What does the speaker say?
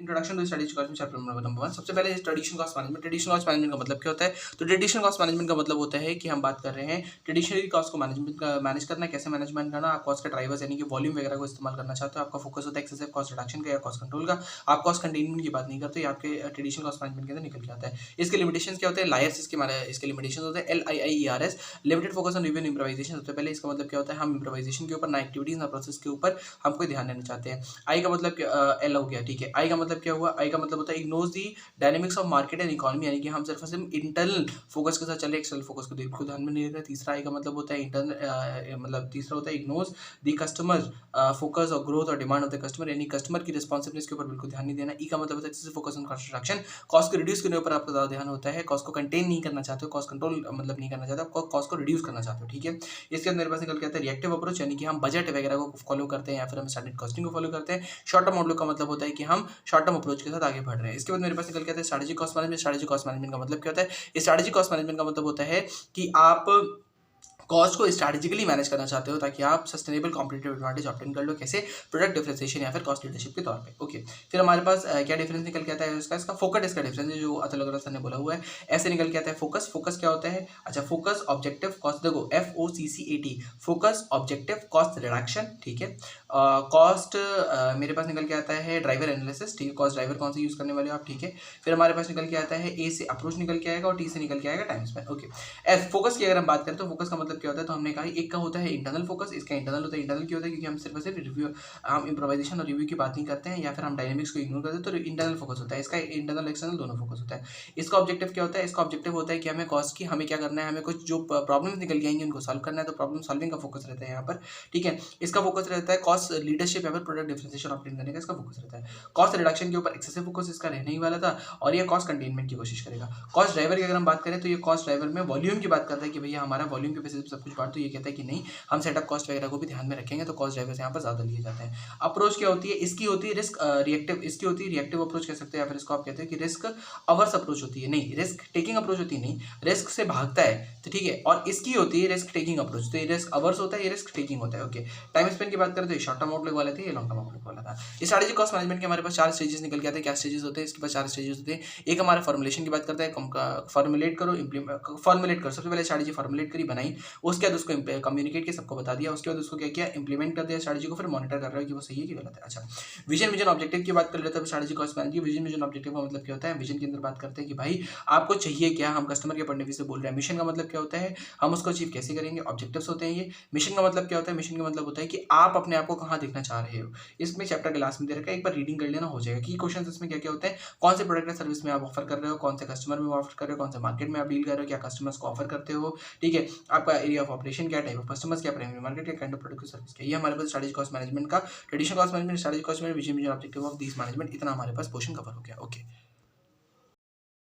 Introduction to strategic cost chapter number 1। सबसे पहले traditional cost management. Traditional cost management का मतलब क्या होता है? तो ट्रेडिशनल कॉस्ट मैनेजमेंट का मतलब होता है कि हम बात कर रहे हैं ट्रेडिशनली कॉस्ट को मैनेज करना, कैसे मैनेजमेंट करना। आप कॉस्ट के ड्राइवर्स यानी कि वॉल्यूम वगैरह को इस्तेमाल करना चाहते हो, आपका फोकस होता है एक्सेसिव कॉस्ट रिडक्शन का या कॉस्ट कंट्रोल का, आप कॉस्ट कंटेनमेंट की बात नहीं करते, ये आपके ट्रेडिशनल कॉस्ट मैनेजमेंट के अंदर निकल के आता है। इसके लिमिटेशंस क्या होते हैं? लायर्स इसके लिमिटेशंस होते हैं LIIERS, limited focus on review and improvisation. सबसे पहले इसका मतलब क्या होता है? हम इम्प्रोवाइजेशन के ऊपर ना एक्टिविटीज ना प्रोसेस के ऊपर हम कोई ध्यान देना चाहते हैं। आई का मतलब एल हो गया, ठीक है। आई का मतलब क्या हुआ? आई का मतलब होता है ignores the dynamics of market and economy, यानी कि हम सिर्फ इंटरनल फोकस के साथ चले, एक्सटर्नल फोकस को बिल्कुल ध्यान में नहीं रखते। तीसरा आई का मतलब होता है इंटरनल मतलब तीसरा होता है इग्नोर्स दी कस्टमर फोकस और ग्रोथ और डिमांड ऑफ द कस्टमर, यानी कस्टमर की रिस्पॉन्सिबिलिटीज के ऊपर बिल्कुल ध्यान नहीं देना। ई का मतलब होता है excessive focus on cost reduction, cost को रिड्यूस करने पर आपका ज्यादा ध्यान होता है, कॉस्ट को कंटेन नहीं करना चाहते हो, कॉस्ट कंट्रोल मतलब नहीं करना चाहते, आपको कॉस्ट को रिड्यूस करना चाहते हो, ठीक है। इसके अंदर मेरे पास निकल के आता है रिएक्टिव अप्रोच, यानी कि हम बजट वगैरह को फॉलो करते हैं या फिर हम स्टैंडर्ड कॉस्टिंग को फॉलो करते हैं। शॉर्ट टर्म आउटलुक का मतलब होता है कि हम शॉर्ट टर्म अप्रोच के साथ आगे बढ़ रहे हैं। इसके बाद मेरे पास निकल के आता है strategic cost management. Strategic cost management का मतलब क्या होता है? स्ट्रैटेजिक कॉस्ट मैनेजमेंट का मतलब होता है कि आप कॉस्ट को स्ट्रैटेजिकली मैनेज करना चाहते हो ताकि आप सस्टेनेबल कॉम्पिटिटिव एडवांटेज ऑब्टेन कर लो, कैसे? प्रोडक्ट डिफरेंशिएशन या फिर कॉस्ट लीडरशिप के तौर पे, ओके। फिर हमारे पास क्या डिफरेंस निकल के आता है इसका फोकस, इसका डिफरेंस है जो अतुल अग्रवाल सर ने बोला हुआ है। ऐसे निकल के आता है फोकस। फोकस क्या होता है? अच्छा, फोकस ऑब्जेक्टिव कॉस्ट, देखो FOCCAT, focus objective cost reduction, ठीक है। कॉस्ट मेरे पास निकल के आता है ड्राइवर एनालिसिस, ठीक है। कॉस्ट ड्राइवर कौन से यूज करने वाले हो आप, ठीक है। फिर हमारे पास निकल के आता है ए से अप्रोच निकल के आएगा और टी से निकल के आएगा time spend, okay. F focus की अगर हम बात करें तो फोकस का मतलब क्या होता है? तो हमने कहा एक का होता है इंटरनल फोकस, इसका इंटरनल होता है। इंटरनल क्यों होता है? क्योंकि हम सिर्फ रिव्यू, हम इम्प्रोवाइजेशन और रिव्यू की बात नहीं करते हैं या फिर हम डायनेमिक्स को इग्नोर करते हैं, तो इंटरनल फोकस होता है। इसका इंटरनल एक्सटर्नल दोनों फोकस होता है। इसका ऑब्जेक्टिव क्या होता है? इसका ऑब्जेक्टिव होता है कि हमें कॉस्ट की हमें क्या करना है, हमें कुछ जो प्रॉब्लम्स निकल के आएंगे उनको सॉल्व करना है, तो प्रॉब्लम सॉल्विंग का फोकस रहता है यहाँ पर, ठीक है। इसका फोकस रहता है कॉस्ट लीडरशिप या फिर प्रोडक्ट डिफरेंशिएशन ऑब्टेन करने का इसका फोकस रहता है। कॉस्ट रिडक्शन के ऊपर एक्सेसिव फोकस इसका रहने ही वाला था और ये कॉस्ट कंटेनमेंट की कोशिश करेगा। कॉस्ट ड्राइवर की अगर हम बात करें तो ये कॉस्ट ड्राइवर में वॉल्यूम की बात करता है कि भैया हमारा वॉल्यूम के बेसिस पे सब कुछ बात, तो ये कहता है कि नहीं हम सेटअप कॉस्ट वगैरह को भी ध्यान में रखेंगे, तो कॉस्ट ड्राइवर्स यहाँ पर ज्यादा लिए जाते हैं। अप्रोच क्या होती है? इसकी होती है रिस्क रिएक्टिव, इसकी होती है रिएक्टिव अप्रोच कह सकते हैं या फिर इसको आप कहते हैं कि रिस्क अवर्स अप्रोच होती है, नहीं रिस्क टेकिंग अप्रोच होती है, नहीं रिस्क से भागता है, तो ठीक है। और इसकी होती है रिस्क टेकिंग अप्रोच, तो ये रिस्क अवर्स होता है, ये रिस्क टेकिंग होता है, ओके। टाइम स्पेंड की बात करें तो ये शॉर्ट टर्म आउटलुक वाले थे, ये लॉन्ग टर्म आउटलुक वाला था। इस स्ट्रैटेजिक कॉस्ट मैनेजमेंट के हमारे पास 4 स्टेजेस निकल के आते हैं। क्या स्टेजेस होते हैं? इसके पास 4 स्टेजेस होते हैं। एक हमारा फॉर्मुलेशन की बात करता है, फॉर्मुलेट करो, फॉर्मुलेट करो, सबसे पहले स्ट्रैटेजी फॉर्मुलेट करी, बनाई, उसके बाद उसको कम्युनिकेट किया, सबको बता दिया, उसके बाद उसको क्या किया, इंप्लीमेंट कर दिया स्ट्रैटेजी को, फिर मॉनिटर कर रहे हो कि वो सही है कि गलत है। अच्छा, विजन ऑब्जेक्टिव की बात कर लेते हैं strategy cost management. Vision objective का मतलब क्या होता है? विजन के अंदर बात करते हैं कि भाई आपको चाहिए क्या, हम कस्टमर के पॉइंट ऑफ व्यू से बोल रहे हैं। मिशन का मतलब क्या होता है? हम उसको अचीव कैसे करेंगे, ऑब्जेक्टिव्स होते हैं ये। मिशन का मतलब क्या होता है? मिशन का मतलब होता है कि आप अपने आप को कहाँ देखना चाह रहे हो। इसमें चैप्टर के लास्ट में दे रखा है, एक बार रीडिंग कर लेना हो जाएगा। की क्वेश्चन इसमें क्या क्या होते हैं? कौन से प्रोडक्ट या सर्विस में आप ऑफर कर रहे हो, कौन से कस्टमर में ऑफर कर रहे हो, कौन से मार्केट में आप डील कर रहे हो, क्या कस्टमर्स को ऑफर करते हो, ठीक है। आपका एरिया ऑफ ऑपरेशन क्या, टाइप ऑफ कस्टमर्स क्या, प्राइमरी मार्केट क्या, काइंड ऑफ प्रोडक्ट सर्विस क्या। ये हमारे पास स्ट्रैटेजी कॉस्ट मैनेजमेंट का, traditional cost management, strategy cost management, vision objective of this management, इतना हमारे पास पोर्शन कवर हो गया, ओके।